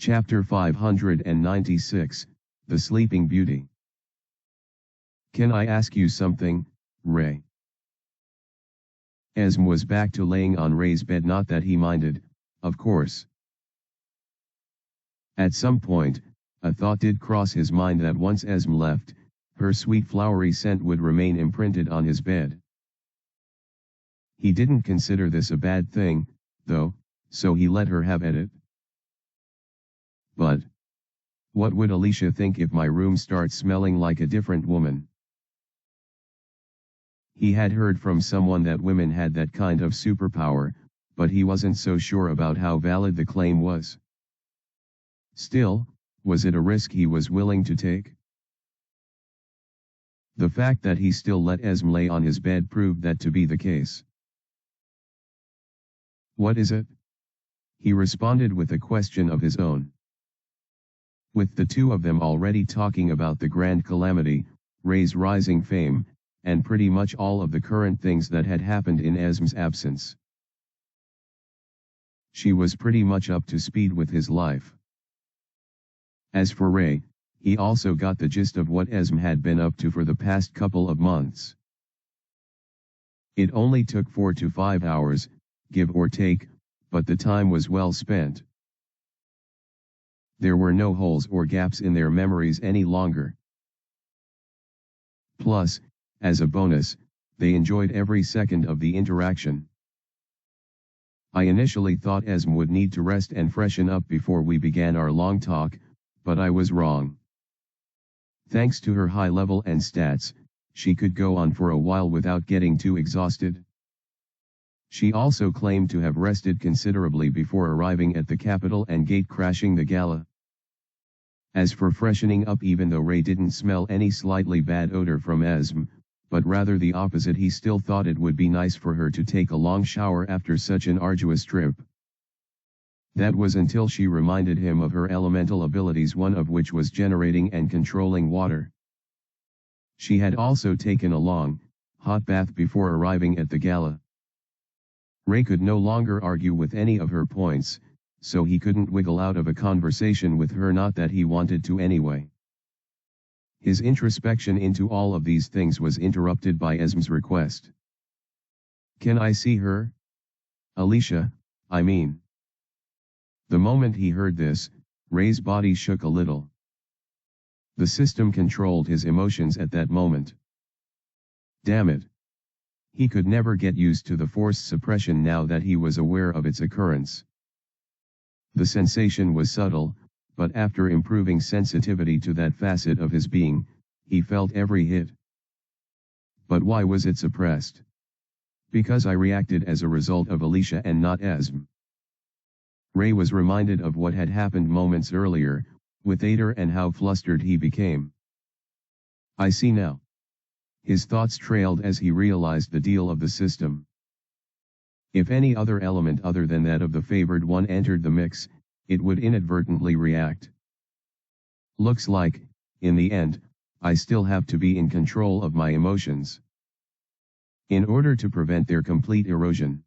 Chapter 596, The Sleeping Beauty. Can I ask you something, Ray? Esm was back to laying on Ray's bed, not that he minded, of course. At some point, a thought did cross his mind that once Esm left, her sweet flowery scent would remain imprinted on his bed. He didn't consider this a bad thing, though, so he let her have at it. But what would Alicia think if my room starts smelling like a different woman? He had heard from someone that women had that kind of superpower, but he wasn't so sure about how valid the claim was. Still, was it a risk he was willing to take? The fact that he still let Esm lay on his bed proved that to be the case. What is it? He responded with a question of his own. With the two of them already talking about the grand calamity, Ray's rising fame, and pretty much all of the current things that had happened in Esm's absence, she was pretty much up to speed with his life. As for Ray, he also got the gist of what Esm had been up to for the past couple of months. It only took 4 to 5 hours, give or take, but the time was well spent. There were no holes or gaps in their memories any longer. Plus, as a bonus, they enjoyed every second of the interaction. I initially thought Esm would need to rest and freshen up before we began our long talk, but I was wrong. Thanks to her high level and stats, she could go on for a while without getting too exhausted. She also claimed to have rested considerably before arriving at the capital and gate-crashing the gala. As for freshening up, even though Ray didn't smell any slightly bad odor from Esm, but rather the opposite, he still thought it would be nice for her to take a long shower after such an arduous trip. That was until she reminded him of her elemental abilities, one of which was generating and controlling water. She had also taken a long, hot bath before arriving at the gala. Ray could no longer argue with any of her points, so he couldn't wiggle out of a conversation with her, not that he wanted to anyway. His introspection into all of these things was interrupted by Esm's request. Can I see her? Alicia, I mean. The moment he heard this, Ray's body shook a little. The system controlled his emotions at that moment. Damn it. He could never get used to the forced suppression now that he was aware of its occurrence. The sensation was subtle, but after improving sensitivity to that facet of his being, he felt every hit. But why was it suppressed? Because I reacted as a result of Alicia and not Esm. Ray was reminded of what had happened moments earlier, with Ader, and how flustered he became. I see now. His thoughts trailed as he realized the deal of the system. If any other element other than that of the favored one entered the mix, it would inadvertently react. Looks like, in the end, I still have to be in control of my emotions, in order to prevent their complete erosion.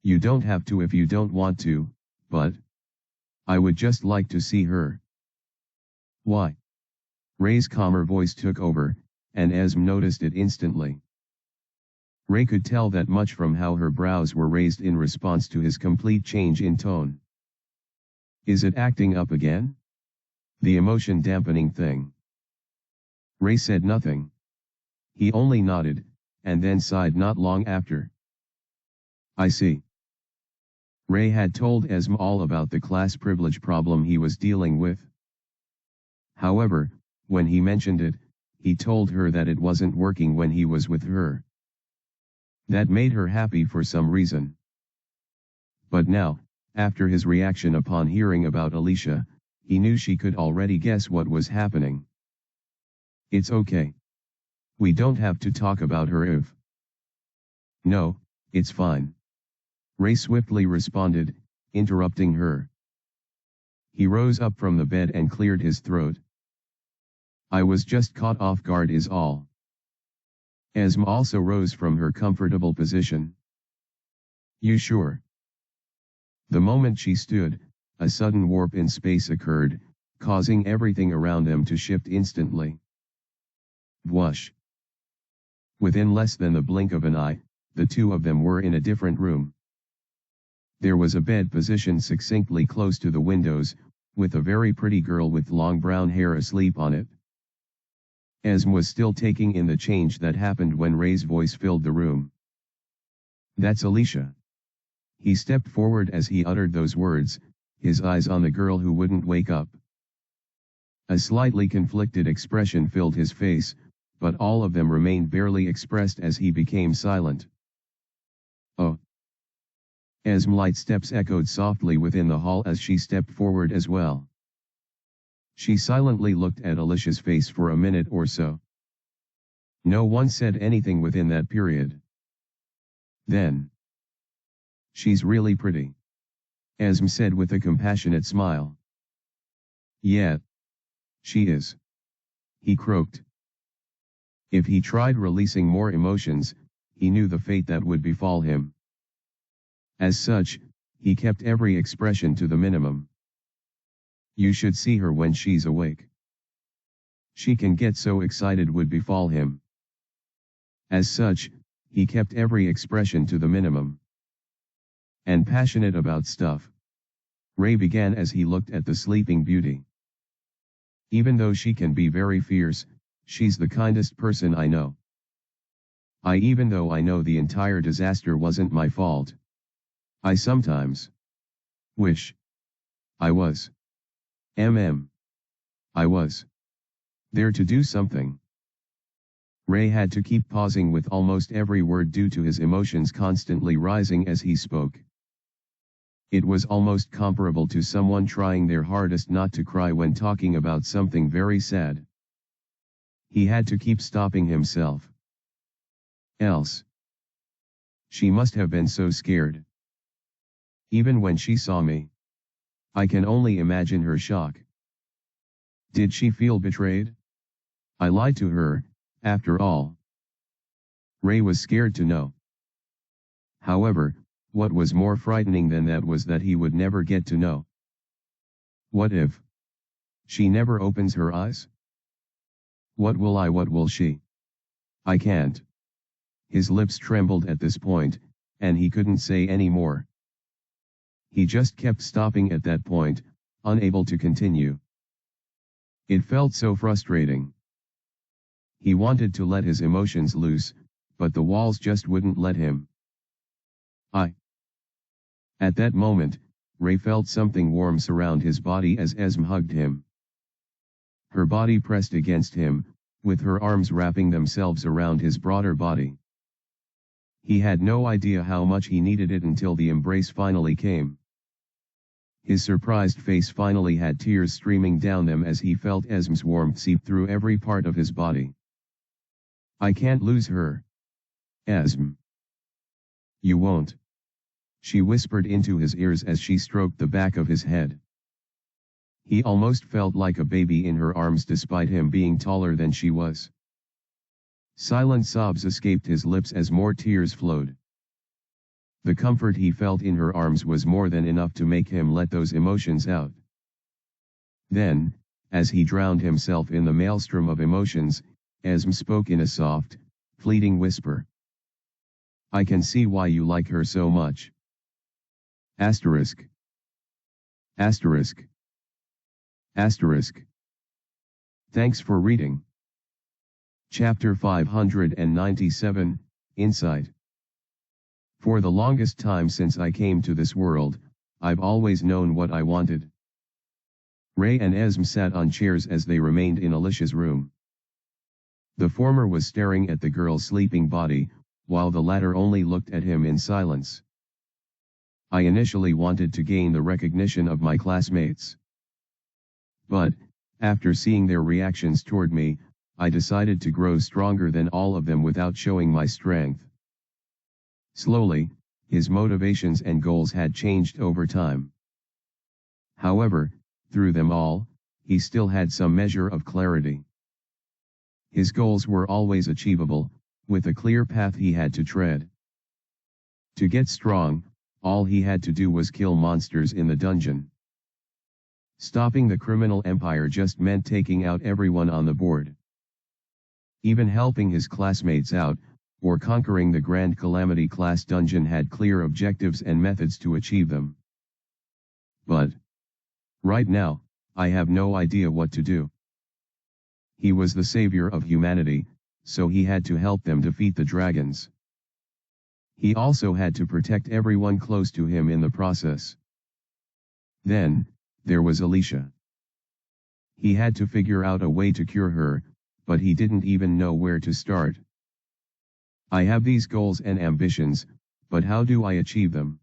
You don't have to if you don't want to, but I would just like to see her. Why? Ray's calmer voice took over, and Esm noticed it instantly. Ray could tell that much from how her brows were raised in response to his complete change in tone. Is it acting up again? The emotion dampening thing? Ray said nothing. He only nodded, and then sighed not long after. I see. Ray had told Esm all about the class privilege problem he was dealing with. However, when he mentioned it, he told her that it wasn't working when he was with her. That made her happy for some reason. But now, after his reaction upon hearing about Alicia, he knew she could already guess what was happening. It's okay. We don't have to talk about her if. No, it's fine. Ray swiftly responded, interrupting her. He rose up from the bed and cleared his throat. I was just caught off guard is all. Esm also rose from her comfortable position. You sure? The moment she stood, a sudden warp in space occurred, causing everything around them to shift instantly. Whoosh! Within less than the blink of an eye, the two of them were in a different room. There was a bed positioned succinctly close to the windows, with a very pretty girl with long brown hair asleep on it. Esm was still taking in the change that happened when Ray's voice filled the room. "That's Alicia." He stepped forward as he uttered those words, his eyes on the girl who wouldn't wake up. A slightly conflicted expression filled his face, but all of them remained barely expressed as he became silent. "Oh." Esm light steps echoed softly within the hall as she stepped forward as well. She silently looked at Alicia's face for a minute or so. No one said anything within that period. Then, "She's really pretty," Esm said with a compassionate smile. "Yeah. She is," he croaked. If he tried releasing more emotions, he knew the fate that would befall him. As such, he kept every expression to the minimum. "You should see her when she's awake. She can get so excited," would befall him. As such, he kept every expression to the minimum. "And passionate about stuff," Ray began as he looked at the sleeping beauty. "Even though she can be very fierce, she's the kindest person I know. Even though I know the entire disaster wasn't my fault, I sometimes wish I was. I was there to do something." Ray had to keep pausing with almost every word due to his emotions constantly rising as he spoke. It was almost comparable to someone trying their hardest not to cry when talking about something very sad. He had to keep stopping himself. Else, she must have been so scared. Even when she saw me, I can only imagine her shock. Did she feel betrayed? I lied to her, after all. Ray was scared to know. However, what was more frightening than that was that he would never get to know. What if she never opens her eyes? What will she? I can't. His lips trembled at this point, and he couldn't say any more. He just kept stopping at that point, unable to continue. It felt so frustrating. He wanted to let his emotions loose, but the walls just wouldn't let him. At that moment, Ray felt something warm surround his body as Esm hugged him. Her body pressed against him, with her arms wrapping themselves around his broader body. He had no idea how much he needed it until the embrace finally came. His surprised face finally had tears streaming down them as he felt Esm's warmth seep through every part of his body. I can't lose her. Esm. You won't. She whispered into his ears as she stroked the back of his head. He almost felt like a baby in her arms despite him being taller than she was. Silent sobs escaped his lips as more tears flowed. The comfort he felt in her arms was more than enough to make him let those emotions out. Then, as he drowned himself in the maelstrom of emotions, Esm spoke in a soft, fleeting whisper. I can see why you like her so much. Asterisk. Asterisk. Asterisk. Thanks for reading. Chapter 597, Insight. For the longest time since I came to this world, I've always known what I wanted. Ray and Esm sat on chairs as they remained in Alicia's room. The former was staring at the girl's sleeping body, while the latter only looked at him in silence. I initially wanted to gain the recognition of my classmates. But, after seeing their reactions toward me, I decided to grow stronger than all of them without showing my strength. Slowly, his motivations and goals had changed over time. However, through them all, he still had some measure of clarity. His goals were always achievable, with a clear path he had to tread. To get strong, all he had to do was kill monsters in the dungeon. Stopping the criminal empire just meant taking out everyone on the board. Even helping his classmates out, or conquering the Grand Calamity class dungeon had clear objectives and methods to achieve them. But right now, I have no idea what to do. He was the savior of humanity, so he had to help them defeat the dragons. He also had to protect everyone close to him in the process. Then, there was Alicia. He had to figure out a way to cure her, but he didn't even know where to start. I have these goals and ambitions, but how do I achieve them?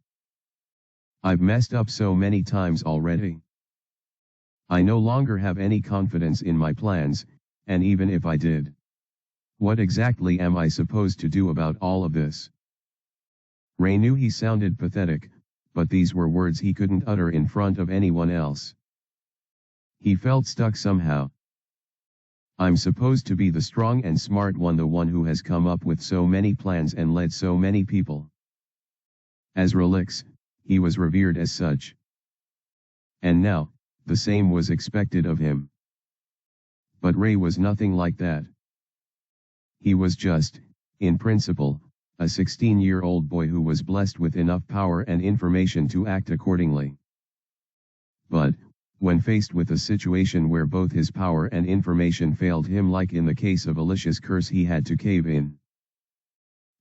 I've messed up so many times already. I no longer have any confidence in my plans, and even if I did, what exactly am I supposed to do about all of this? Ray knew he sounded pathetic, but these were words he couldn't utter in front of anyone else. He felt stuck somehow. I'm supposed to be the strong and smart one, the one who has come up with so many plans and led so many people. As Relix, he was revered as such. And now, the same was expected of him. But Ray was nothing like that. He was just, in principle, a 16-year-old boy who was blessed with enough power and information to act accordingly. But, when faced with a situation where both his power and information failed him, like in the case of Alicia's curse, he had to cave in.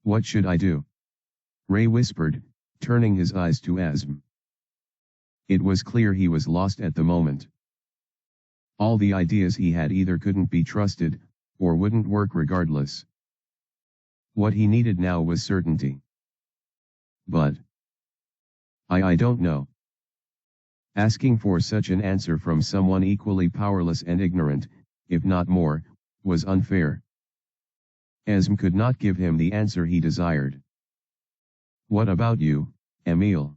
What should I do? Ray whispered, turning his eyes to Asm. It was clear he was lost at the moment. All the ideas he had either couldn't be trusted, or wouldn't work regardless. What he needed now was certainty. But I don't know. Asking for such an answer from someone equally powerless and ignorant, if not more, was unfair. Esm could not give him the answer he desired. What about you, Emile?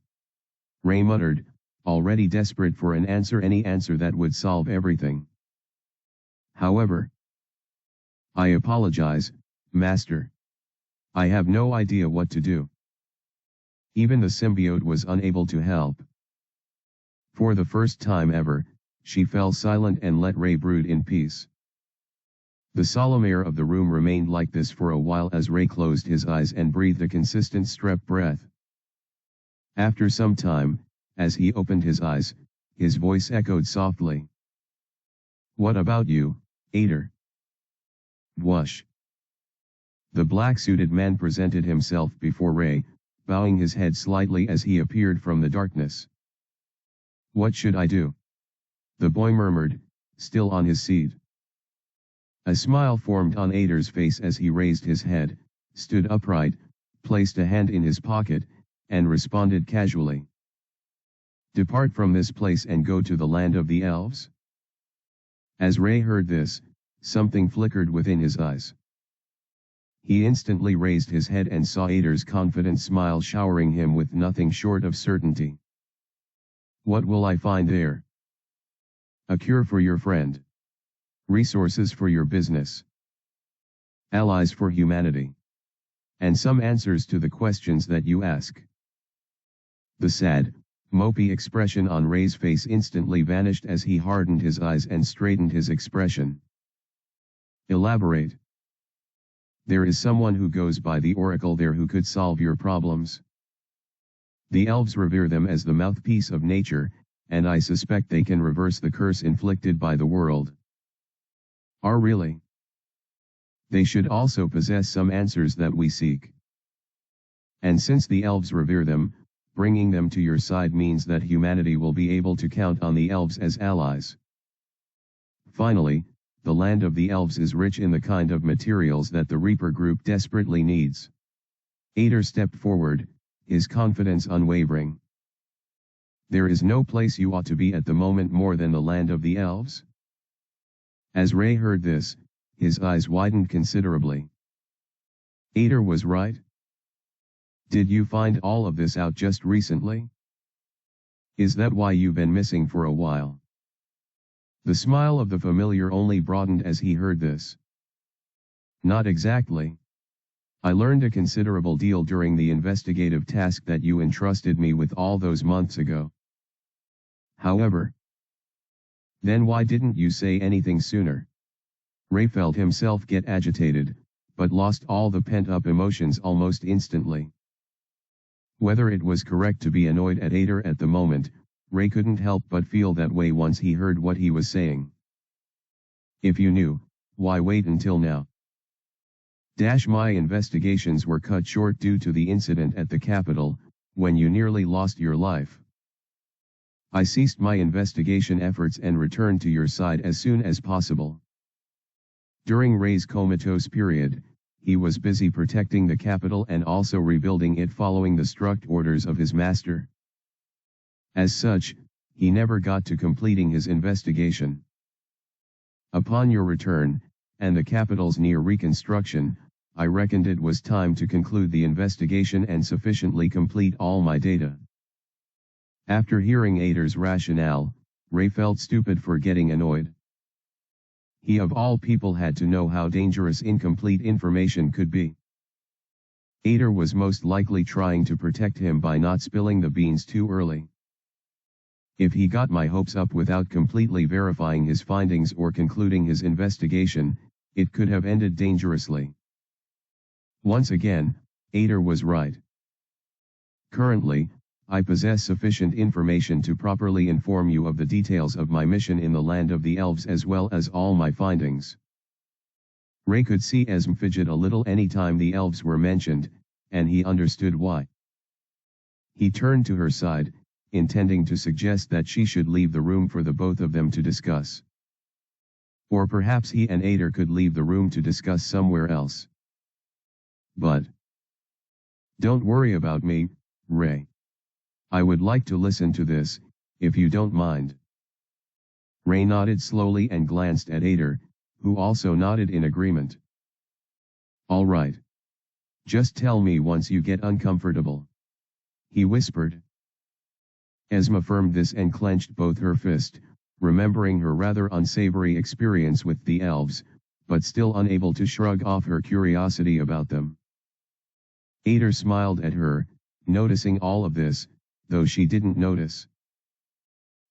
Ray muttered, already desperate for an answer, any answer that would solve everything. However, I apologize, Master. I have no idea what to do. Even the symbiote was unable to help. For the first time ever, she fell silent and let Ray brood in peace. The solemn air of the room remained like this for a while as Ray closed his eyes and breathed a consistent strep breath. After some time, as he opened his eyes, his voice echoed softly. What about you, Ader? Whoosh. The black-suited man presented himself before Ray, bowing his head slightly as he appeared from the darkness. What should I do? The boy murmured, still on his seat. A smile formed on Ader's face as he raised his head, stood upright, placed a hand in his pocket, and responded casually. Depart from this place and go to the land of the elves? As Ray heard this, something flickered within his eyes. He instantly raised his head and saw Ader's confident smile showering him with nothing short of certainty. What will I find there? A cure for your friend. Resources for your business. Allies for humanity. And some answers to the questions that you ask. The sad, mopey expression on Ray's face instantly vanished as he hardened his eyes and straightened his expression. Elaborate. There is someone who goes by the oracle there who could solve your problems. The elves revere them as the mouthpiece of nature, and I suspect they can reverse the curse inflicted by the world. Really? They should also possess some answers that we seek. And since the elves revere them, bringing them to your side means that humanity will be able to count on the elves as allies. Finally, the land of the elves is rich in the kind of materials that the Reaper group desperately needs. Ader stepped forward, his confidence unwavering. There is no place you ought to be at the moment more than the land of the elves? As Ray heard this, his eyes widened considerably. Ader was right? Did you find all of this out just recently? Is that why you've been missing for a while? The smile of the familiar only broadened as he heard this. Not exactly. I learned a considerable deal during the investigative task that you entrusted me with all those months ago. However, Then why didn't you say anything sooner? Ray felt himself get agitated, but lost all the pent-up emotions almost instantly. Whether it was correct to be annoyed at Ader at the moment, Ray couldn't help but feel that way once he heard what he was saying. If you knew, why wait until now? My investigations were cut short due to the incident at the Capitol, when you nearly lost your life. I ceased my investigation efforts and returned to your side as soon as possible. During Ray's comatose period, he was busy protecting the Capitol and also rebuilding it following the strict orders of his master. As such, he never got to completing his investigation. Upon your return, and the Capitol's near reconstruction, I reckoned it was time to conclude the investigation and sufficiently complete all my data. After hearing Ader's rationale, Ray felt stupid for getting annoyed. He of all people had to know how dangerous incomplete information could be. Ader was most likely trying to protect him by not spilling the beans too early. If he got my hopes up without completely verifying his findings or concluding his investigation, it could have ended dangerously. Once again, Ader was right. Currently, I possess sufficient information to properly inform you of the details of my mission in the land of the elves as well as all my findings. Ray could see Esm fidget a little anytime the elves were mentioned, and he understood why. He turned to her side, intending to suggest that she should leave the room for the both of them to discuss. Or perhaps he and Ader could leave the room to discuss somewhere else. But don't worry about me, Ray. I would like to listen to this, if you don't mind. Ray nodded slowly and glanced at Ader, who also nodded in agreement. All right. Just tell me once you get uncomfortable, he whispered. Esma affirmed this and clenched both her fists, remembering her rather unsavory experience with the elves, but still unable to shrug off her curiosity about them. Ader smiled at her, noticing all of this, though she didn't notice.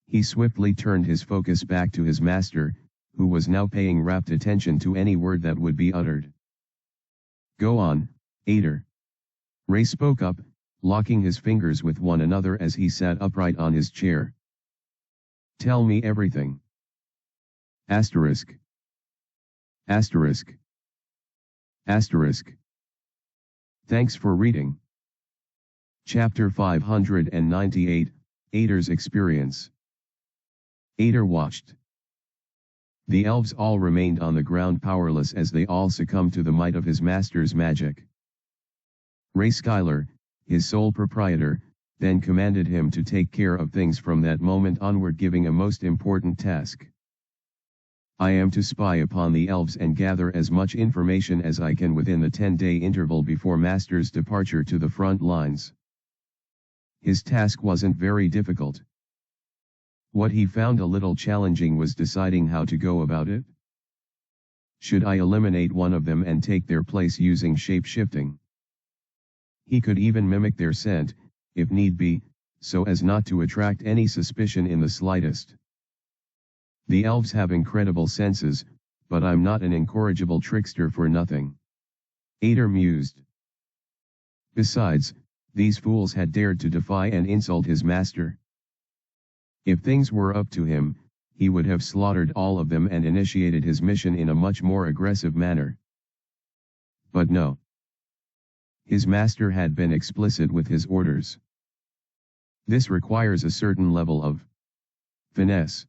He swiftly turned his focus back to his master, who was now paying rapt attention to any word that would be uttered. Go on, Ader. Ray spoke up, locking his fingers with one another as he sat upright on his chair. Tell me everything. Asterisk. Asterisk. Asterisk. Thanks for reading. Chapter 598, Ader's Experience. Ader watched. The elves all remained on the ground powerless as they all succumbed to the might of his master's magic. Ray Skylar, his sole proprietor, then commanded him to take care of things from that moment onward, giving a most important task. I am to spy upon the elves and gather as much information as I can within the 10-day interval before Master's departure to the front lines. His task wasn't very difficult. What he found a little challenging was deciding how to go about it. Should I eliminate one of them and take their place using shape-shifting? He could even mimic their scent, if need be, so as not to attract any suspicion in the slightest. The elves have incredible senses, but I'm not an incorrigible trickster for nothing. Ader mused. Besides, these fools had dared to defy and insult his master. If things were up to him, he would have slaughtered all of them and initiated his mission in a much more aggressive manner. But no. His master had been explicit with his orders. This requires a certain level of finesse.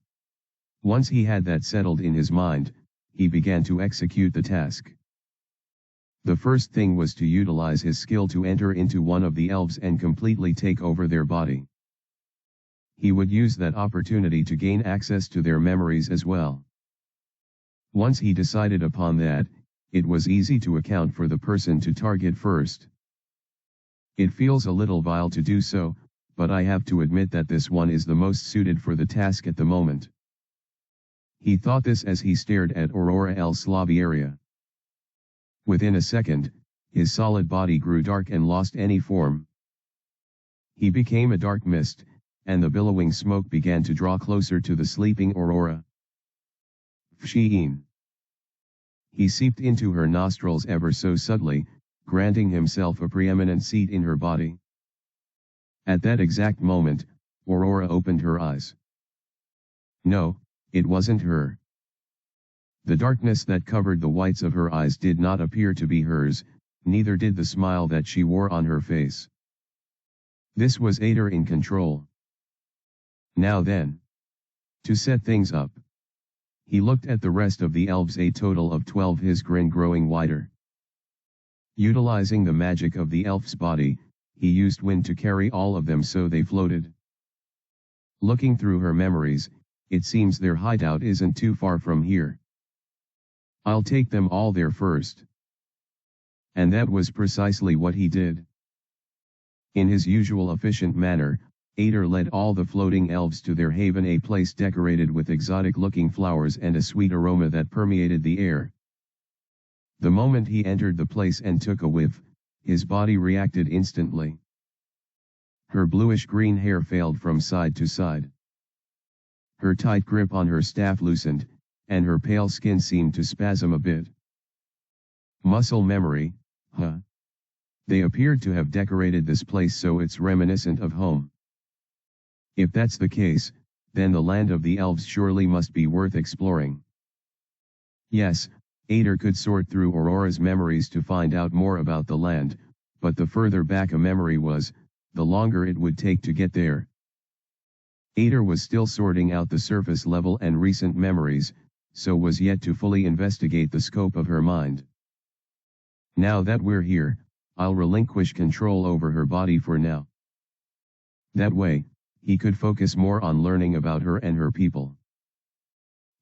Once he had that settled in his mind, he began to execute the task. The first thing was to utilize his skill to enter into one of the elves and completely take over their body. He would use that opportunity to gain access to their memories as well. Once he decided upon that, it was easy to account for the person to target first. It feels a little vile to do so, but I have to admit that this one is the most suited for the task at the moment. He thought this as he stared at Aurora El Slaviaria. Within a second, his solid body grew dark and lost any form. He became a dark mist, and the billowing smoke began to draw closer to the sleeping Aurora. Fsheen. He seeped into her nostrils ever so subtly, granting himself a preeminent seat in her body. At that exact moment, Aurora opened her eyes. No, it wasn't her. The darkness that covered the whites of her eyes did not appear to be hers, neither did the smile that she wore on her face. This was Ader in control. Now then. To set things up. He looked at the rest of the elves, a total of 12, his grin growing wider. Utilizing the magic of the elf's body, he used wind to carry all of them so they floated. Looking through her memories, it seems their hideout isn't too far from here. I'll take them all there first. And that was precisely what he did. In his usual efficient manner, Ader led all the floating elves to their haven, a place decorated with exotic-looking flowers and a sweet aroma that permeated the air. The moment he entered the place and took a whiff, his body reacted instantly. Her bluish-green hair failed from side to side. Her tight grip on her staff loosened, and her pale skin seemed to spasm a bit. Muscle memory, huh? They appeared to have decorated this place so it's reminiscent of home. If that's the case, then the land of the elves surely must be worth exploring. Yes, Ader could sort through Aurora's memories to find out more about the land, but the further back a memory was, the longer it would take to get there. Ader was still sorting out the surface level and recent memories, so was yet to fully investigate the scope of her mind. Now that we're here, I'll relinquish control over her body for now. That way, he could focus more on learning about her and her people.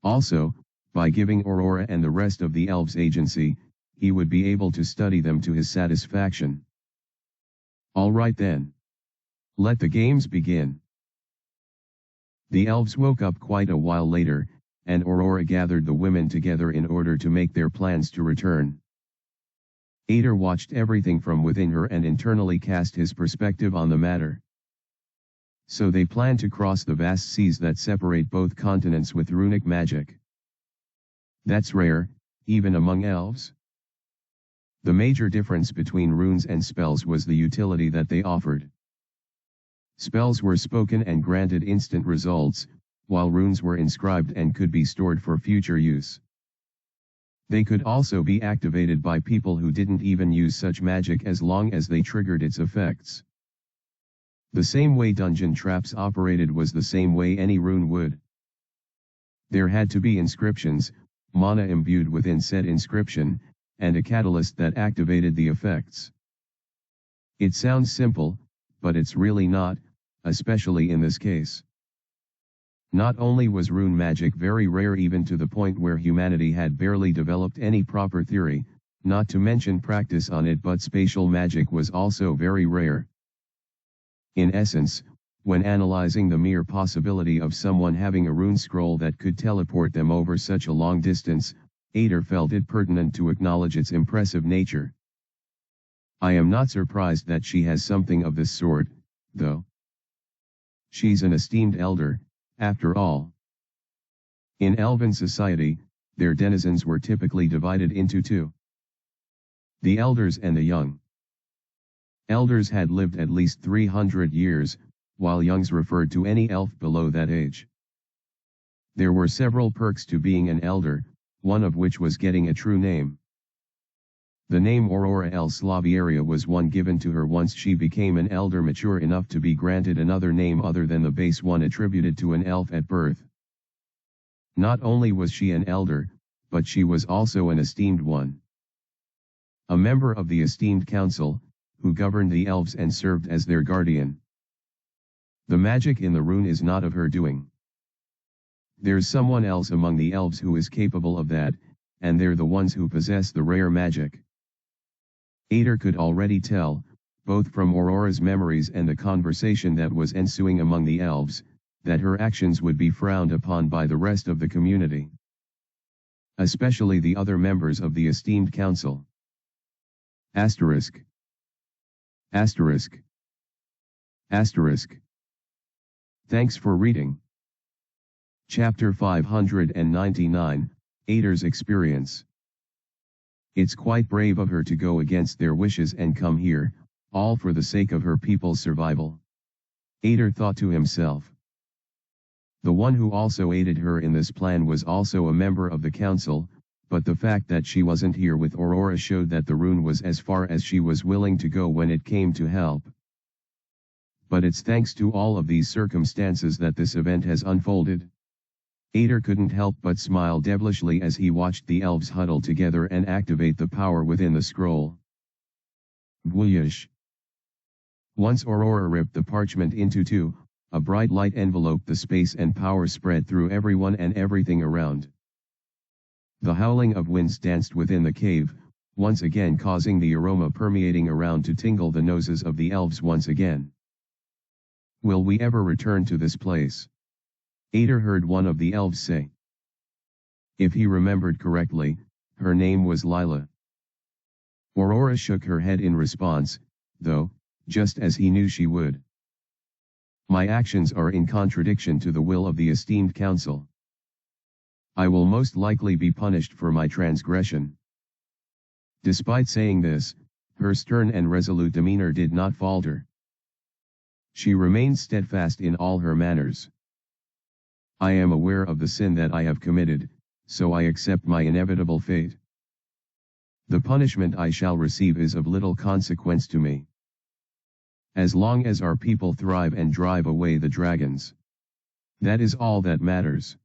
Also, by giving Aurora and the rest of the elves agency, he would be able to study them to his satisfaction. All right then. Let the games begin. The elves woke up quite a while later, and Aurora gathered the women together in order to make their plans to return. Ader watched everything from within her and internally cast his perspective on the matter. So they planned to cross the vast seas that separate both continents with runic magic. That's rare, even among elves. The major difference between runes and spells was the utility that they offered. Spells were spoken and granted instant results, while runes were inscribed and could be stored for future use. They could also be activated by people who didn't even use such magic as long as they triggered its effects. The same way dungeon traps operated was the same way any rune would. There had to be inscriptions, mana imbued within said inscription, and a catalyst that activated the effects. It sounds simple, but it's really not, especially in this case. Not only was rune magic very rare even to the point where humanity had barely developed any proper theory, not to mention practice on it, but spatial magic was also very rare. In essence, when analyzing the mere possibility of someone having a rune scroll that could teleport them over such a long distance, Ader felt it pertinent to acknowledge its impressive nature. I am not surprised that she has something of this sort, though. She's an esteemed elder, after all. In elven society, their denizens were typically divided into two: the elders and the young. Elders had lived at least 300 years, while youngs referred to any elf below that age. There were several perks to being an elder, one of which was getting a true name. The name Aurora El Slaviaria was one given to her once she became an elder mature enough to be granted another name other than the base one attributed to an elf at birth. Not only was she an elder, but she was also an esteemed one. A member of the esteemed council, who governed the elves and served as their guardian. The magic in the rune is not of her doing. There's someone else among the elves who is capable of that, and they're the ones who possess the rare magic. Ader could already tell, both from Aurora's memories and the conversation that was ensuing among the elves, that her actions would be frowned upon by the rest of the community. Especially the other members of the esteemed council. Asterisk. Asterisk. Asterisk. Thanks for reading. Chapter 599, Ader's experience. It's quite brave of her to go against their wishes and come here, all for the sake of her people's survival. Ader thought to himself. The one who also aided her in this plan was also a member of the council, but the fact that she wasn't here with Aurora showed that the rune was as far as she was willing to go when it came to help. But it's thanks to all of these circumstances that this event has unfolded. Ader couldn't help but smile devilishly as he watched the elves huddle together and activate the power within the scroll. Whoosh! Once Aurora ripped the parchment into two, a bright light enveloped the space and power spread through everyone and everything around. The howling of winds danced within the cave, once again causing the aroma permeating around to tingle the noses of the elves once again. Will we ever return to this place? Ader heard one of the elves say. If he remembered correctly, her name was Lila. Aurora shook her head in response, though, just as he knew she would. My actions are in contradiction to the will of the esteemed council. I will most likely be punished for my transgression. Despite saying this, her stern and resolute demeanor did not falter. She remained steadfast in all her manners. I am aware of the sin that I have committed, so I accept my inevitable fate. The punishment I shall receive is of little consequence to me. As long as our people thrive and drive away the dragons. That is all that matters.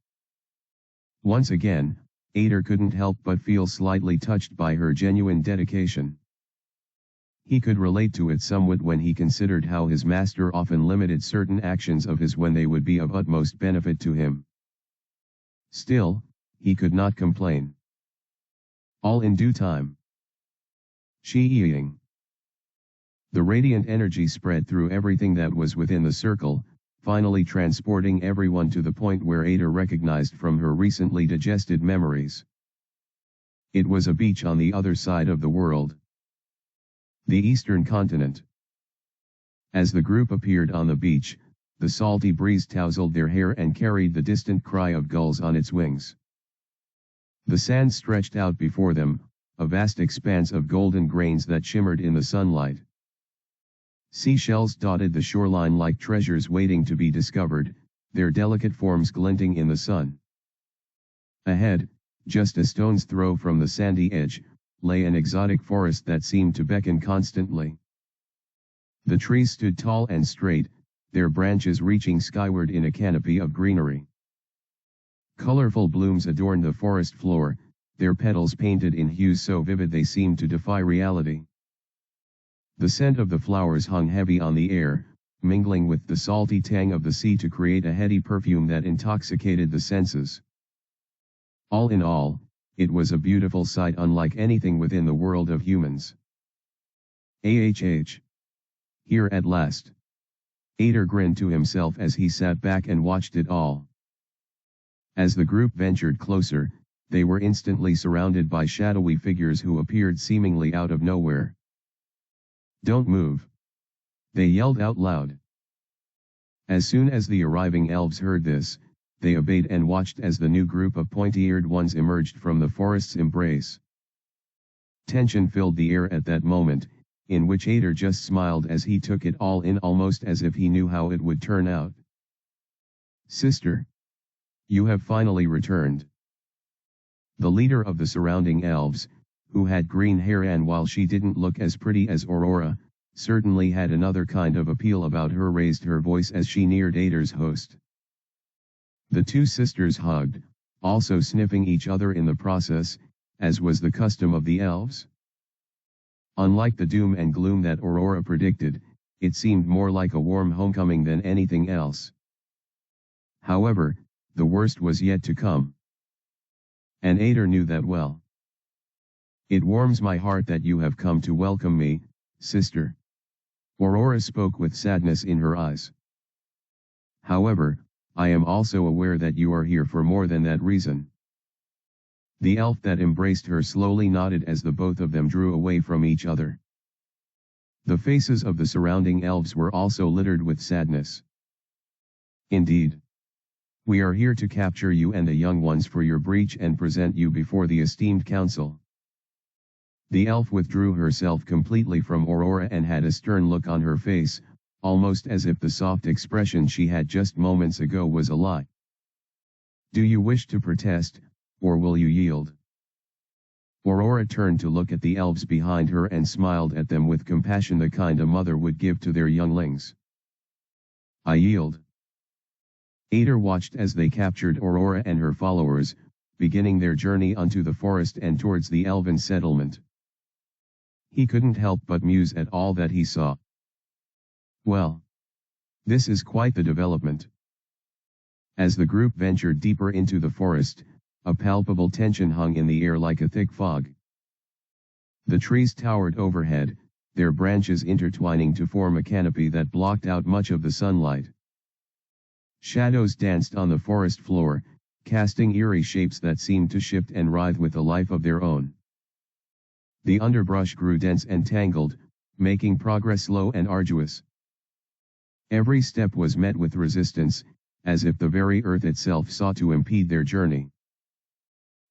Once again, Ader couldn't help but feel slightly touched by her genuine dedication. He could relate to it somewhat when he considered how his master often limited certain actions of his when they would be of utmost benefit to him. Still, he could not complain. All in due time. Shi-ying. The radiant energy spread through everything that was within the circle, finally transporting everyone to the point where Ader recognized from her recently digested memories. It was a beach on the other side of the world. The eastern continent. As the group appeared on the beach, the salty breeze tousled their hair and carried the distant cry of gulls on its wings. The sand stretched out before them, a vast expanse of golden grains that shimmered in the sunlight. Seashells dotted the shoreline like treasures waiting to be discovered, their delicate forms glinting in the sun. Ahead, just a stone's throw from the sandy edge, lay an exotic forest that seemed to beckon constantly. The trees stood tall and straight, their branches reaching skyward in a canopy of greenery. Colorful blooms adorned the forest floor, their petals painted in hues so vivid they seemed to defy reality. The scent of the flowers hung heavy on the air, mingling with the salty tang of the sea to create a heady perfume that intoxicated the senses. All in all, it was a beautiful sight unlike anything within the world of humans. Here at last. Ader grinned to himself as he sat back and watched it all. As the group ventured closer, they were instantly surrounded by shadowy figures who appeared seemingly out of nowhere. Don't move! They yelled out loud. As soon as the arriving elves heard this, they obeyed and watched as the new group of pointy-eared ones emerged from the forest's embrace. Tension filled the air at that moment, in which Ader just smiled as he took it all in almost as if he knew how it would turn out. Sister! You have finally returned. The leader of the surrounding elves, who had green hair and while she didn't look as pretty as Aurora, certainly had another kind of appeal about her, raised her voice as she neared Ader's host. The two sisters hugged, also sniffing each other in the process, as was the custom of the elves. Unlike the doom and gloom that Aurora predicted, it seemed more like a warm homecoming than anything else. However, the worst was yet to come. And Ader knew that well. It warms my heart that you have come to welcome me, sister. Aurora spoke with sadness in her eyes. However, I am also aware that you are here for more than that reason. The elf that embraced her slowly nodded as the both of them drew away from each other. The faces of the surrounding elves were also littered with sadness. Indeed. We are here to capture you and the young ones for your breach and present you before the esteemed council. The elf withdrew herself completely from Aurora and had a stern look on her face, almost as if the soft expression she had just moments ago was a lie. Do you wish to protest, or will you yield? Aurora turned to look at the elves behind her and smiled at them with compassion the kind a mother would give to their younglings. I yield. Ader watched as they captured Aurora and her followers, beginning their journey onto the forest and towards the elven settlement. He couldn't help but muse at all that he saw. Well, this is quite the development. As the group ventured deeper into the forest, a palpable tension hung in the air like a thick fog. The trees towered overhead, their branches intertwining to form a canopy that blocked out much of the sunlight. Shadows danced on the forest floor, casting eerie shapes that seemed to shift and writhe with a life of their own. The underbrush grew dense and tangled, making progress slow and arduous. Every step was met with resistance, as if the very earth itself sought to impede their journey.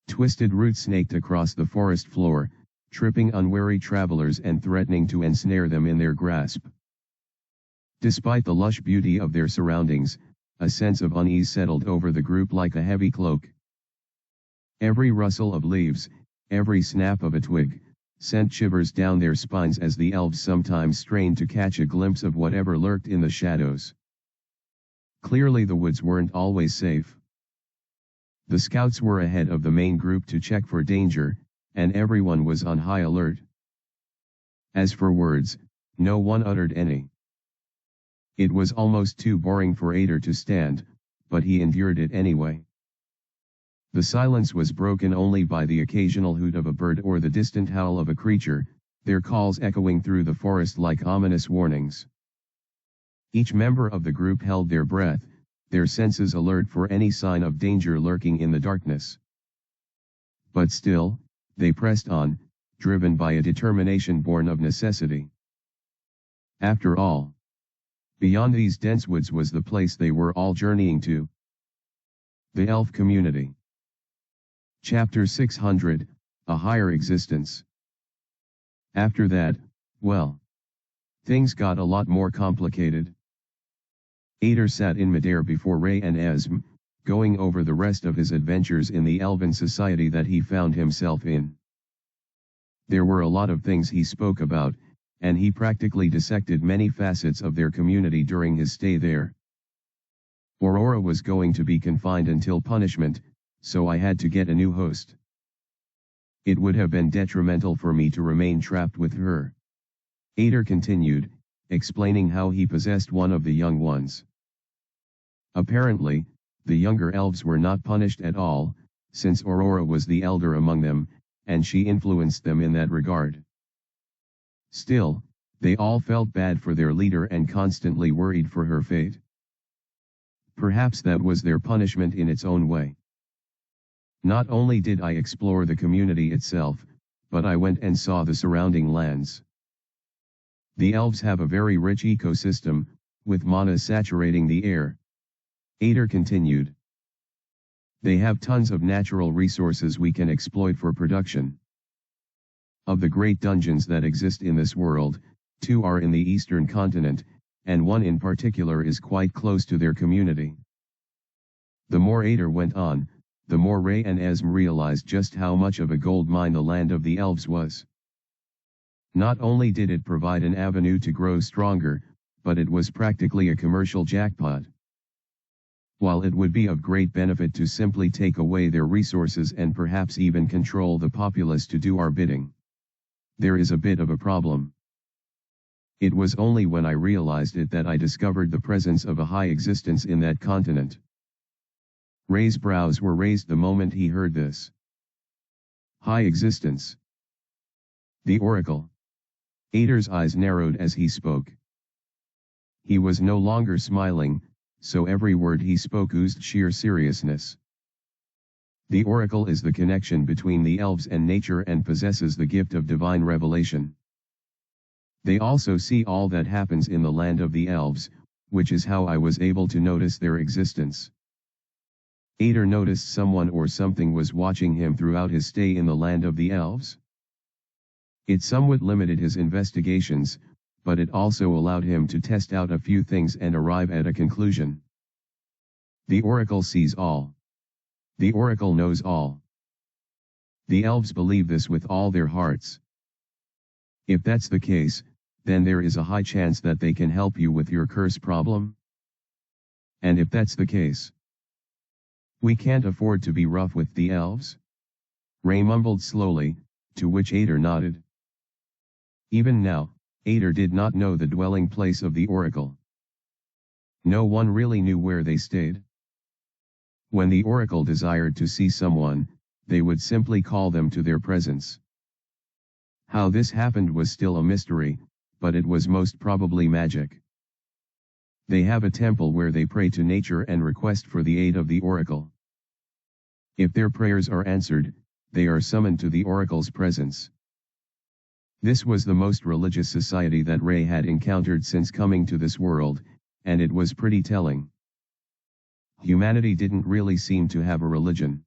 Twisted roots snaked across the forest floor, tripping unwary travelers and threatening to ensnare them in their grasp. Despite the lush beauty of their surroundings, a sense of unease settled over the group like a heavy cloak. Every rustle of leaves, every snap of a twig, sent shivers down their spines as the elves sometimes strained to catch a glimpse of whatever lurked in the shadows. Clearly the woods weren't always safe. The scouts were ahead of the main group to check for danger, and everyone was on high alert. As for words, no one uttered any. It was almost too boring for Ader to stand, but he endured it anyway. The silence was broken only by the occasional hoot of a bird or the distant howl of a creature, their calls echoing through the forest like ominous warnings. Each member of the group held their breath, their senses alert for any sign of danger lurking in the darkness. But still, they pressed on, driven by a determination born of necessity. After all, beyond these dense woods was the place they were all journeying to. The Elf Community. Chapter 600, A Higher Existence. After that, well, things got a lot more complicated. Ader sat in midair before Ray and Esm, going over the rest of his adventures in the elven society that he found himself in. There were a lot of things he spoke about, and he practically dissected many facets of their community during his stay there. Aurora was going to be confined until punishment, so I had to get a new host. It would have been detrimental for me to remain trapped with her. Ader continued, explaining how he possessed one of the young ones. Apparently, the younger elves were not punished at all, since Aurora was the elder among them, and she influenced them in that regard. Still, they all felt bad for their leader and constantly worried for her fate. Perhaps that was their punishment in its own way. Not only did I explore the community itself, but I went and saw the surrounding lands. The elves have a very rich ecosystem, with mana saturating the air. Ader continued. They have tons of natural resources we can exploit for production. Of the great dungeons that exist in this world, 2 are in the eastern continent, and one in particular is quite close to their community. The more Ader went on, the more Ray and Esm realized just how much of a gold mine the land of the elves was. Not only did it provide an avenue to grow stronger, but it was practically a commercial jackpot. While it would be of great benefit to simply take away their resources and perhaps even control the populace to do our bidding, there is a bit of a problem. It was only when I realized it that I discovered the presence of a high existence in that continent. Ray's brows were raised the moment he heard this. High existence. The Oracle. Ader's eyes narrowed as he spoke. He was no longer smiling, so every word he spoke oozed sheer seriousness. The Oracle is the connection between the elves and nature and possesses the gift of divine revelation. They also see all that happens in the land of the elves, which is how I was able to notice their existence. Ader noticed someone or something was watching him throughout his stay in the land of the elves. It somewhat limited his investigations, but it also allowed him to test out a few things and arrive at a conclusion. The Oracle sees all. The Oracle knows all. The elves believe this with all their hearts. If that's the case, then there is a high chance that they can help you with your curse problem. And if that's the case, we can't afford to be rough with the elves. Ray mumbled slowly, to which Ader nodded. Even now, Ader did not know the dwelling place of the Oracle. No one really knew where they stayed. When the Oracle desired to see someone, they would simply call them to their presence. How this happened was still a mystery, but it was most probably magic. They have a temple where they pray to nature and request for the aid of the Oracle. If their prayers are answered, they are summoned to the Oracle's presence. This was the most religious society that Ray had encountered since coming to this world, and it was pretty telling. Humanity didn't really seem to have a religion.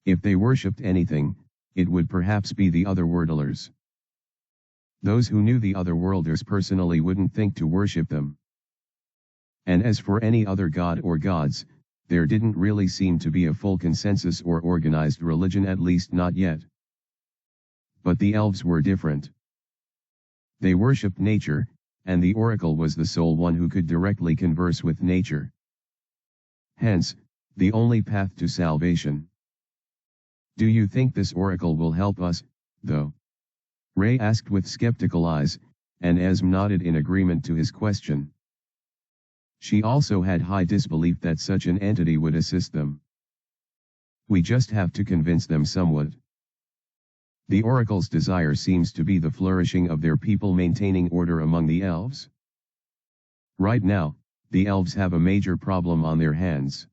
If they worshipped anything, it would perhaps be the otherworldlers. Those who knew the otherworlders personally wouldn't think to worship them. And as for any other god or gods, there didn't really seem to be a full consensus or organized religion, at least not yet. But the elves were different. They worshipped nature, and the Oracle was the sole one who could directly converse with nature. Hence, the only path to salvation. Do you think this Oracle will help us, though? Ray asked with skeptical eyes, and Esm nodded in agreement to his question. She also had high disbelief that such an entity would assist them. We just have to convince them somewhat. The Oracle's desire seems to be the flourishing of their people, maintaining order among the elves. Right now, the elves have a major problem on their hands.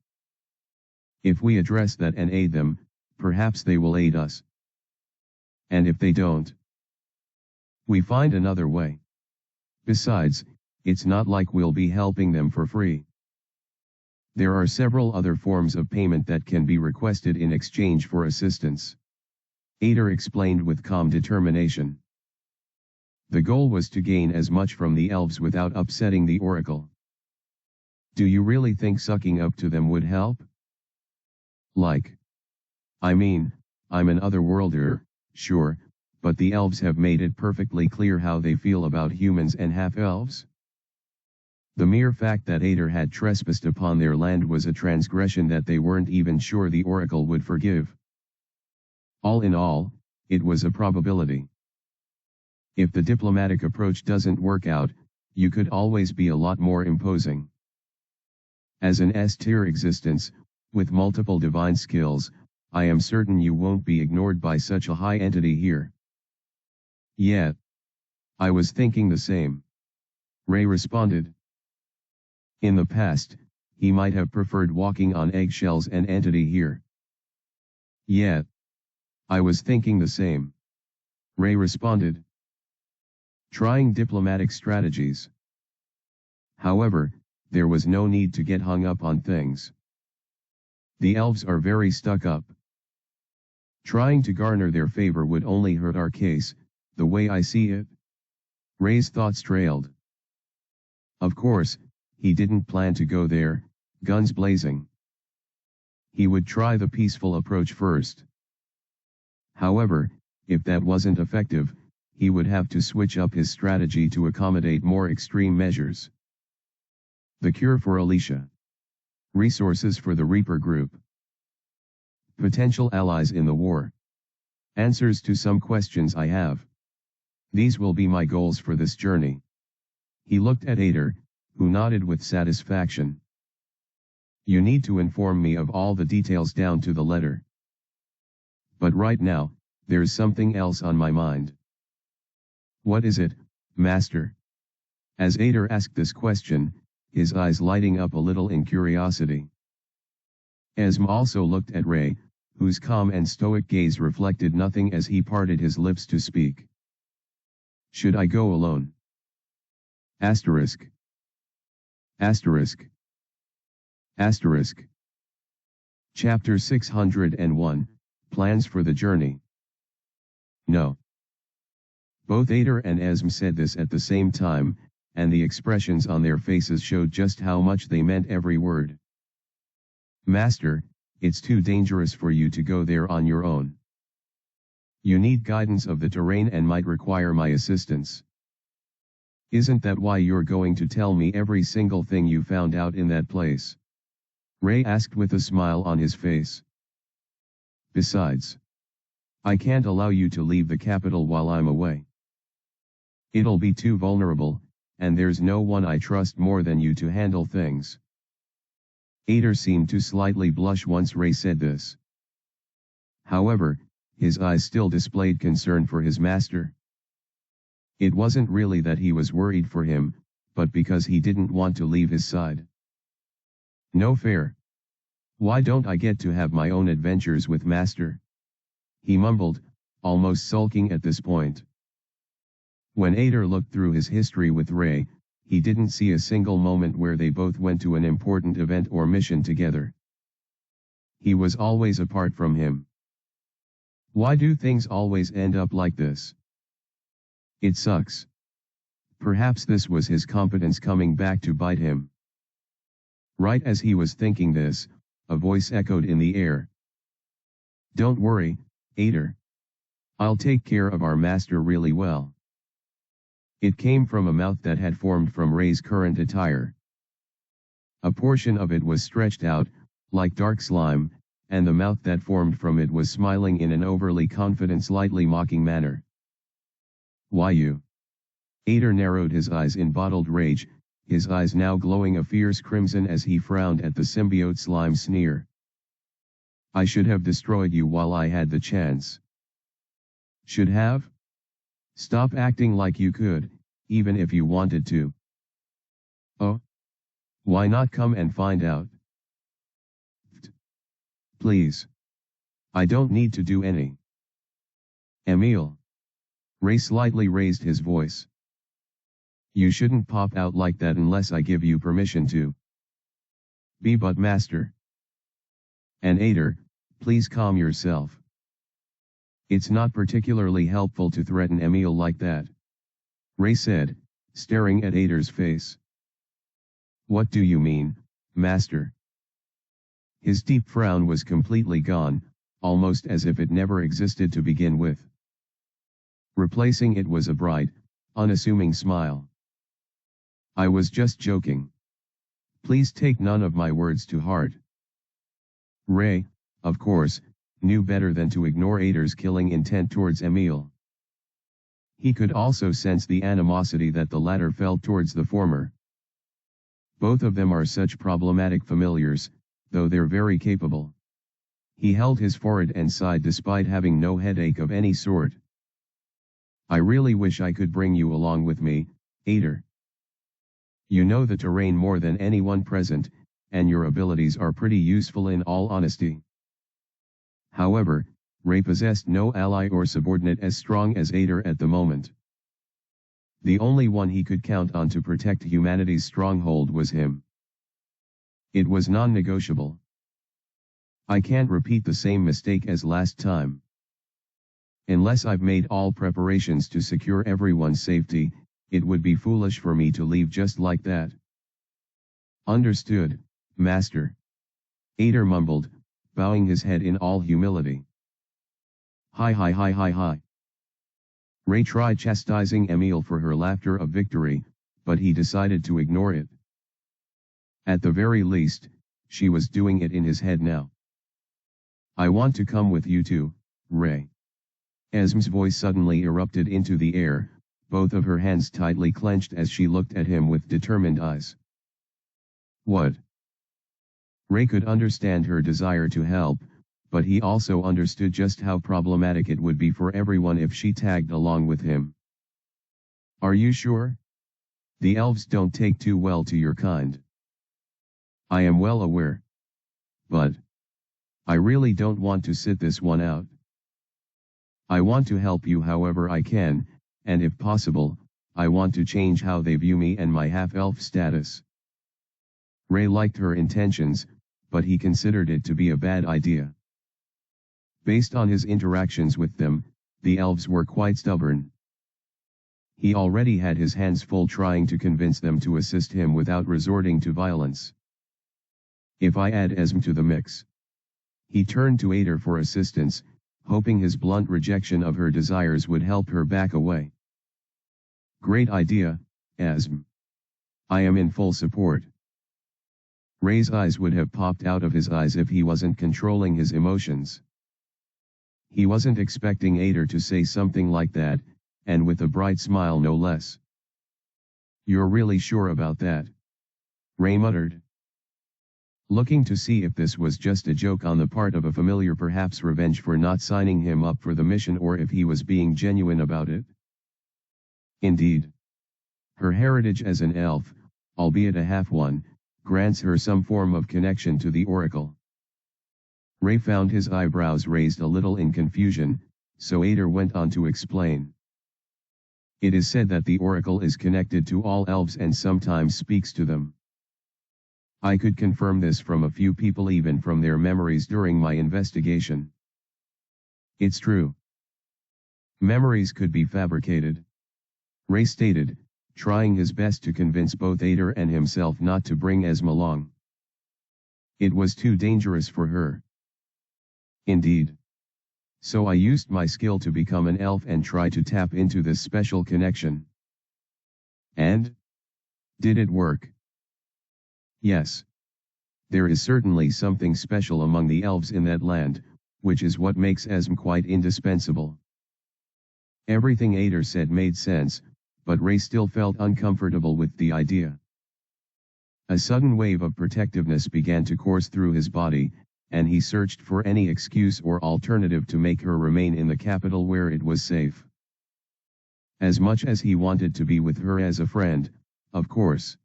If we address that and aid them, perhaps they will aid us. And if they don't, we find another way. Besides, it's not like we'll be helping them for free. There are several other forms of payment that can be requested in exchange for assistance. Ader explained with calm determination. The goal was to gain as much from the elves without upsetting the Oracle. Do you really think sucking up to them would help? I mean, I'm an otherworlder, sure, but the elves have made it perfectly clear how they feel about humans and half-elves. The mere fact that Ader had trespassed upon their land was a transgression that they weren't even sure the Oracle would forgive. All in all, it was a probability. If the diplomatic approach doesn't work out, you could always be a lot more imposing. As an S-tier existence, with multiple divine skills, I am certain you won't be ignored by such a high entity here. Yeah. I was thinking the same. Ray responded. In the past, he might have preferred walking on eggshells an entity here. Yeah. I was thinking the same. Ray responded. Trying diplomatic strategies. However, there was no need to get hung up on things. The elves are very stuck up. Trying to garner their favor would only hurt our case, the way I see it. Ray's thoughts trailed. Of course, he didn't plan to go there, guns blazing. He would try the peaceful approach first. However, if that wasn't effective, he would have to switch up his strategy to accommodate more extreme measures. The cure for Alicia. Resources for the Reaper Group. Potential allies in the war. Answers to some questions I have. These will be my goals for this journey. He looked at Ader, who nodded with satisfaction. You need to inform me of all the details down to the letter. But right now, there's something else on my mind. What is it, Master? As Ader asked this question, his eyes lighting up a little in curiosity. Esm also looked at Ray, whose calm and stoic gaze reflected nothing as he parted his lips to speak. Should I go alone? Asterisk. Asterisk. Asterisk. Chapter 601, Plans for the Journey. No. Both Ader and Esm said this at the same time, and the expressions on their faces showed just how much they meant every word. Master, it's too dangerous for you to go there on your own. You need guidance of the terrain and might require my assistance. Isn't that why you're going to tell me every single thing you found out in that place? Ray asked with a smile on his face. Besides, I can't allow you to leave the capital while I'm away. It'll be too vulnerable, and there's no one I trust more than you to handle things. Ader seemed to slightly blush once Ray said this. However, his eyes still displayed concern for his master. It wasn't really that he was worried for him, but because he didn't want to leave his side. No fair. Why don't I get to have my own adventures with Master? He mumbled, almost sulking at this point. When Ader looked through his history with Ray, he didn't see a single moment where they both went to an important event or mission together. He was always apart from him. Why do things always end up like this? It sucks. Perhaps this was his competence coming back to bite him. Right as he was thinking this, a voice echoed in the air. Don't worry, Ader. I'll take care of our master really well. It came from a mouth that had formed from Ray's current attire. A portion of it was stretched out, like dark slime, and the mouth that formed from it was smiling in an overly confident, slightly mocking manner. Why you? Ader narrowed his eyes in bottled rage, his eyes now glowing a fierce crimson as he frowned at the symbiote slime's sneer. I should have destroyed you while I had the chance. Should have? Stop acting like you could, even if you wanted to. Oh? Why not come and find out? Please. I don't need to do any. Emil. Ray slightly raised his voice. You shouldn't pop out like that unless I give you permission to. But master. And Ader, please calm yourself. It's not particularly helpful to threaten Emil like that. Ray said, staring at Ader's face. What do you mean, master? His deep frown was completely gone, almost as if it never existed to begin with. Replacing it was a bright, unassuming smile. I was just joking. Please take none of my words to heart. Ray, of course, knew better than to ignore Ader's killing intent towards Emil. He could also sense the animosity that the latter felt towards the former. Both of them are such problematic familiars, though they're very capable. He held his forehead and sighed despite having no headache of any sort. I really wish I could bring you along with me, Ader. You know the terrain more than anyone present, and your abilities are pretty useful in all honesty. However, Ray possessed no ally or subordinate as strong as Ader at the moment. The only one he could count on to protect humanity's stronghold was him. It was non-negotiable. I can't repeat the same mistake as last time. Unless I've made all preparations to secure everyone's safety, it would be foolish for me to leave just like that. Understood, master. Ader mumbled, bowing his head in all humility. Hi. Ray tried chastising Emil for her laughter of victory, but he decided to ignore it. At the very least, she was doing it in his head now. I want to come with you too, Ray. Esm's voice suddenly erupted into the air, both of her hands tightly clenched as she looked at him with determined eyes. What? Ray could understand her desire to help, but he also understood just how problematic it would be for everyone if she tagged along with him. Are you sure? The elves don't take too well to your kind. I am well aware. But I really don't want to sit this one out. I want to help you however I can, and if possible, I want to change how they view me and my half-elf status. Ray liked her intentions, but he considered it to be a bad idea. Based on his interactions with them, the elves were quite stubborn. He already had his hands full trying to convince them to assist him without resorting to violence. If I add Esm to the mix. He turned to Ader for assistance, hoping his blunt rejection of her desires would help her back away. Great idea, Esm. I am in full support. Ray's eyes would have popped out of his eyes if he wasn't controlling his emotions. He wasn't expecting Ader to say something like that, and with a bright smile no less. You're really sure about that? Ray muttered. Looking to see if this was just a joke on the part of a familiar, perhaps revenge for not signing him up for the mission, or if he was being genuine about it. Indeed. Her heritage as an elf, albeit a half one, grants her some form of connection to the oracle. Ray found his eyebrows raised a little in confusion, so Ader went on to explain. It is said that the oracle is connected to all elves and sometimes speaks to them. I could confirm this from a few people, even from their memories during my investigation. It's true. Memories could be fabricated, Ray stated, trying his best to convince both Ader and himself not to bring Esm along. It was too dangerous for her. Indeed. So I used my skill to become an elf and try to tap into this special connection. And? Did it work? Yes. There is certainly something special among the elves in that land, which is what makes Esm quite indispensable. Everything Ader said made sense, but Ray still felt uncomfortable with the idea. A sudden wave of protectiveness began to course through his body, and he searched for any excuse or alternative to make her remain in the capital where it was safe. As much as he wanted to be with her as a friend, of course.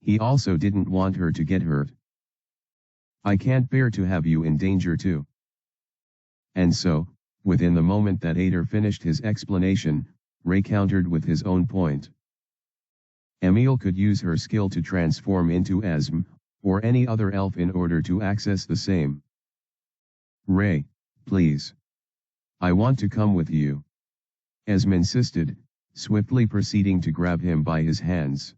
He also didn't want her to get hurt. I can't bear to have you in danger too. And so, within the moment that Ader finished his explanation, Ray countered with his own point. Emil could use her skill to transform into Esm, or any other elf in order to access the same. Ray, please. I want to come with you. Esm insisted, swiftly proceeding to grab him by his hands.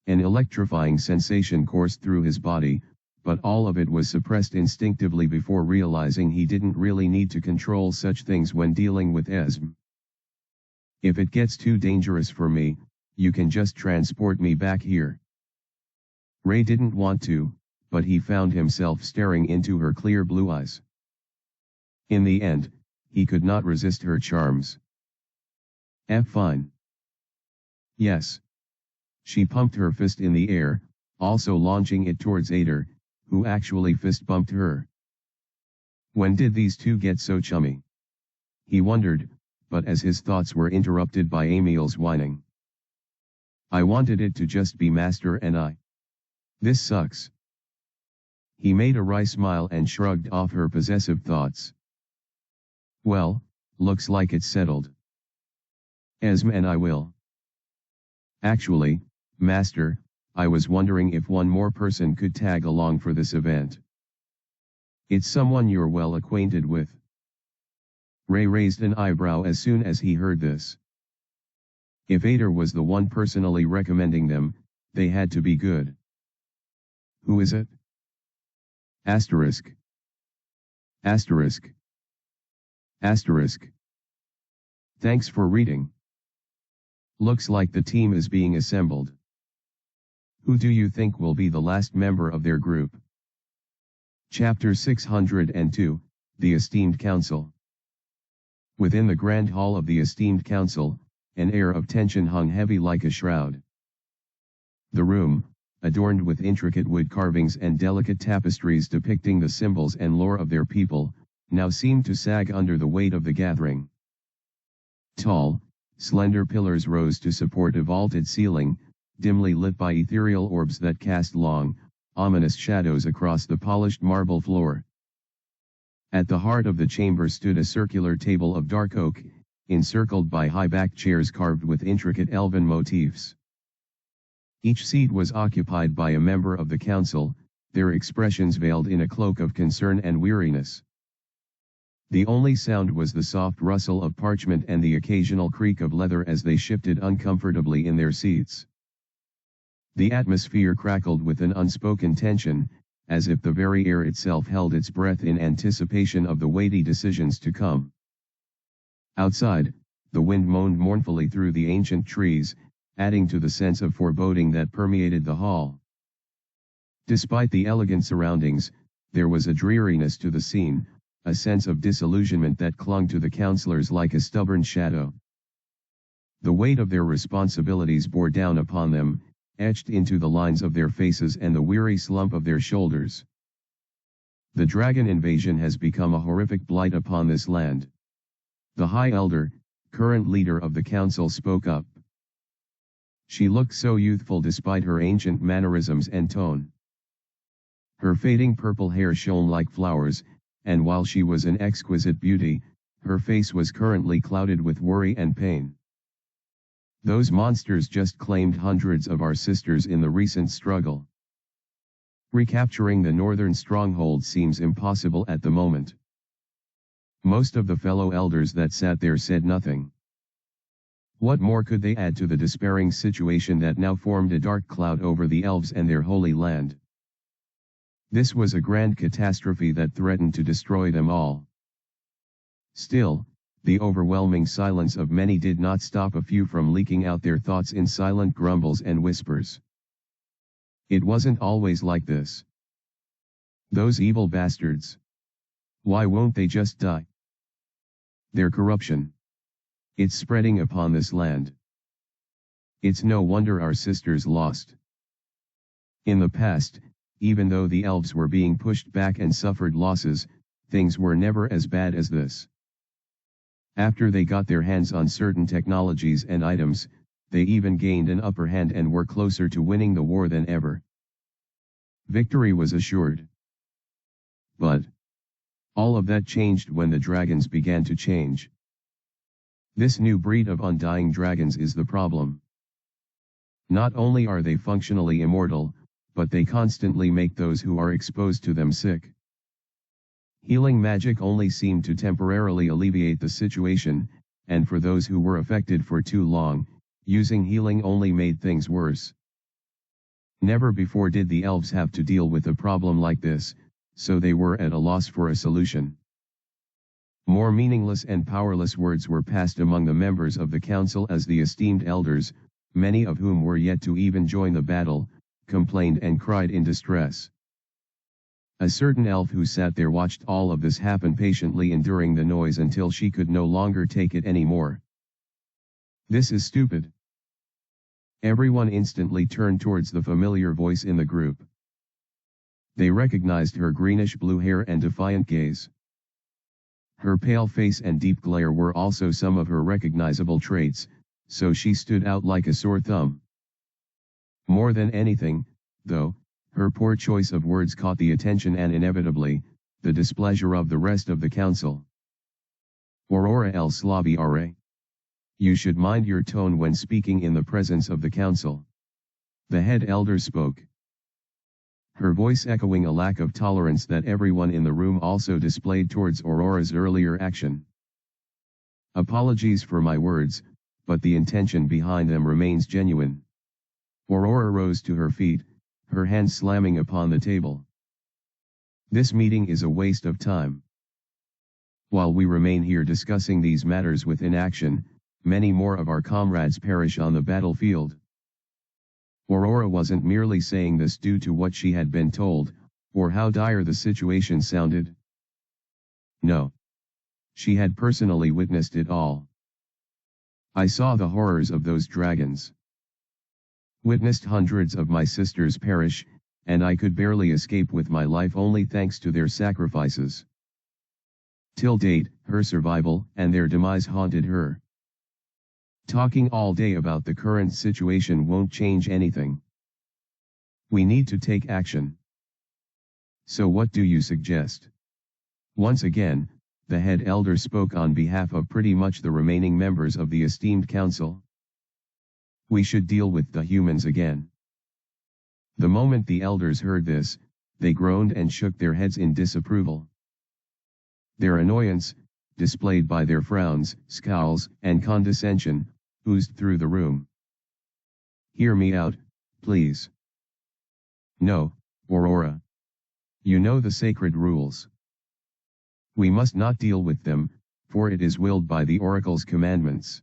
An electrifying sensation coursed through his body, but all of it was suppressed instinctively before realizing he didn't really need to control such things when dealing with Esm. If it gets too dangerous for me, you can just transport me back here. Ray didn't want to, but he found himself staring into her clear blue eyes. In the end, he could not resist her charms. Fine. Yes. She pumped her fist in the air, also launching it towards Ader, who actually fist bumped her. When did these two get so chummy? He wondered, but as his thoughts were interrupted by Emil's whining. I wanted it to just be Master and I. This sucks. He made a wry smile and shrugged off her possessive thoughts. Well, looks like it's settled. Esm and I will. Actually, Master, I was wondering if one more person could tag along for this event. It's someone you're well acquainted with. Ray raised an eyebrow as soon as he heard this. If Ader was the one personally recommending them, they had to be good. Who is it? Asterisk. Asterisk. Asterisk. Thanks for reading. Looks like the team is being assembled. Who do you think will be the last member of their group? Chapter 602, The Esteemed Council. Within the grand hall of the Esteemed Council, an air of tension hung heavy like a shroud. The room, adorned with intricate wood carvings and delicate tapestries depicting the symbols and lore of their people, now seemed to sag under the weight of the gathering. Tall, slender pillars rose to support a vaulted ceiling, dimly lit by ethereal orbs that cast long, ominous shadows across the polished marble floor. At the heart of the chamber stood a circular table of dark oak, encircled by high-backed chairs carved with intricate elven motifs. Each seat was occupied by a member of the council, their expressions veiled in a cloak of concern and weariness. The only sound was the soft rustle of parchment and the occasional creak of leather as they shifted uncomfortably in their seats. The atmosphere crackled with an unspoken tension, as if the very air itself held its breath in anticipation of the weighty decisions to come. Outside, the wind moaned mournfully through the ancient trees, adding to the sense of foreboding that permeated the hall. Despite the elegant surroundings, there was a dreariness to the scene, a sense of disillusionment that clung to the counselors like a stubborn shadow. The weight of their responsibilities bore down upon them, etched into the lines of their faces and the weary slump of their shoulders. The dragon invasion has become a horrific blight upon this land. The High Elder, current leader of the council, spoke up. She looked so youthful despite her ancient mannerisms and tone. Her fading purple hair shone like flowers, and while she was an exquisite beauty, her face was currently clouded with worry and pain. Those monsters just claimed hundreds of our sisters in the recent struggle. Recapturing the northern stronghold seems impossible at the moment. Most of the fellow elders that sat there said nothing. What more could they add to the despairing situation that now formed a dark cloud over the elves and their holy land? This was a grand catastrophe that threatened to destroy them all. Still, the overwhelming silence of many did not stop a few from leaking out their thoughts in silent grumbles and whispers. It wasn't always like this. Those evil bastards. Why won't they just die? Their corruption. It's spreading upon this land. It's no wonder our sisters lost. In the past, even though the elves were being pushed back and suffered losses, things were never as bad as this. After they got their hands on certain technologies and items, they even gained an upper hand and were closer to winning the war than ever. Victory was assured. But all of that changed when the dragons began to change. This new breed of undying dragons is the problem. Not only are they functionally immortal, but they constantly make those who are exposed to them sick. Healing magic only seemed to temporarily alleviate the situation, and for those who were affected for too long, using healing only made things worse. Never before did the elves have to deal with a problem like this, so they were at a loss for a solution. More meaningless and powerless words were passed among the members of the council as the esteemed elders, many of whom were yet to even join the battle, complained and cried in distress. A certain elf who sat there watched all of this happen, patiently enduring the noise until she could no longer take it anymore. This is stupid. Everyone instantly turned towards the familiar voice in the group. They recognized her greenish-blue hair and defiant gaze. Her pale face and deep glare were also some of her recognizable traits, so she stood out like a sore thumb. More than anything, though, her poor choice of words caught the attention and inevitably, the displeasure of the rest of the council. Aurora el Slaviare. You should mind your tone when speaking in the presence of the council. The head elder spoke. Her voice echoing a lack of tolerance that everyone in the room also displayed towards Aurora's earlier action. Apologies for my words, but the intention behind them remains genuine. Aurora rose to her feet, her hands slamming upon the table. This meeting is a waste of time. While we remain here discussing these matters with inaction, many more of our comrades perish on the battlefield. Aurora wasn't merely saying this due to what she had been told, or how dire the situation sounded. No. She had personally witnessed it all. I saw the horrors of those dragons. Witnessed hundreds of my sisters perish, and I could barely escape with my life only thanks to their sacrifices. Till date, her survival and their demise haunted her. Talking all day about the current situation won't change anything. We need to take action. So what do you suggest? Once again, the head elder spoke on behalf of pretty much the remaining members of the esteemed council. We should deal with the humans again. The moment the elders heard this, they groaned and shook their heads in disapproval. Their annoyance, displayed by their frowns, scowls, and condescension, oozed through the room. "Hear me out, please." "No, Aurora. You know the sacred rules. We must not deal with them, for it is willed by the oracle's commandments.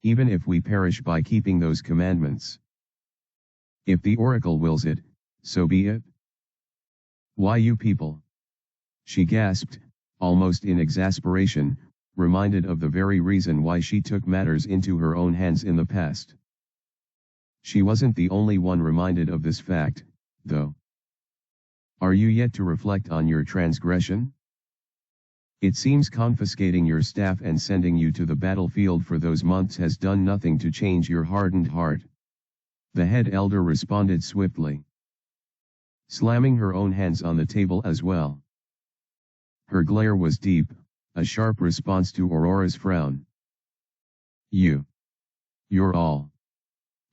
Even if we perish by keeping those commandments. If the oracle wills it, so be it." "Why you people?" she gasped, almost in exasperation, reminded of the very reason why she took matters into her own hands in the past. She wasn't the only one reminded of this fact, though. "Are you yet to reflect on your transgression? It seems confiscating your staff and sending you to the battlefield for those months has done nothing to change your hardened heart." The head elder responded swiftly, slamming her own hands on the table as well. Her glare was deep, a sharp response to Aurora's frown. You're all."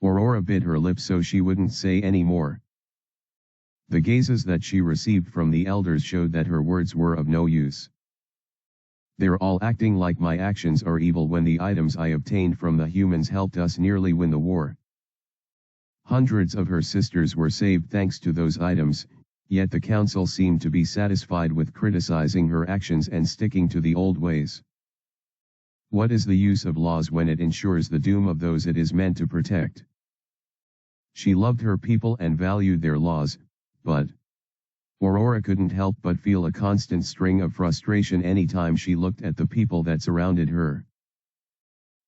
Aurora bit her lip so she wouldn't say any more. The gazes that she received from the elders showed that her words were of no use. "They're all acting like my actions are evil when the items I obtained from the humans helped us nearly win the war. Hundreds of her sisters were saved thanks to those items, yet the council seemed to be satisfied with criticizing her actions and sticking to the old ways. What is the use of laws when it ensures the doom of those it is meant to protect?" She loved her people and valued their laws, but Aurora couldn't help but feel a constant string of frustration any time she looked at the people that surrounded her.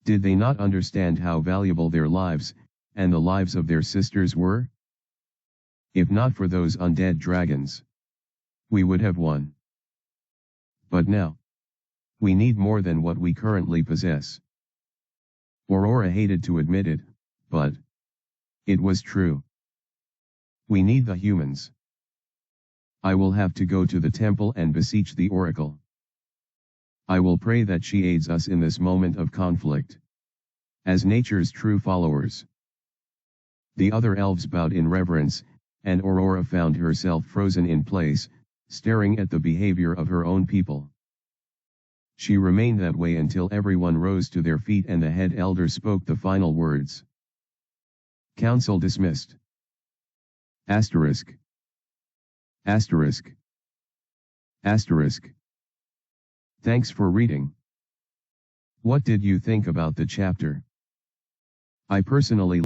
Did they not understand how valuable their lives, and the lives of their sisters were? If not for those undead dragons, we would have won. But now, we need more than what we currently possess. Aurora hated to admit it, but it was true. We need the humans. I will have to go to the temple and beseech the oracle. I will pray that she aids us in this moment of conflict. As nature's true followers. The other elves bowed in reverence, and Aurora found herself frozen in place, staring at the behavior of her own people. She remained that way until everyone rose to their feet and the head elder spoke the final words. "Council dismissed. Asterisk. Asterisk. Asterisk. Thanks for reading. What did you think about the chapter? I personally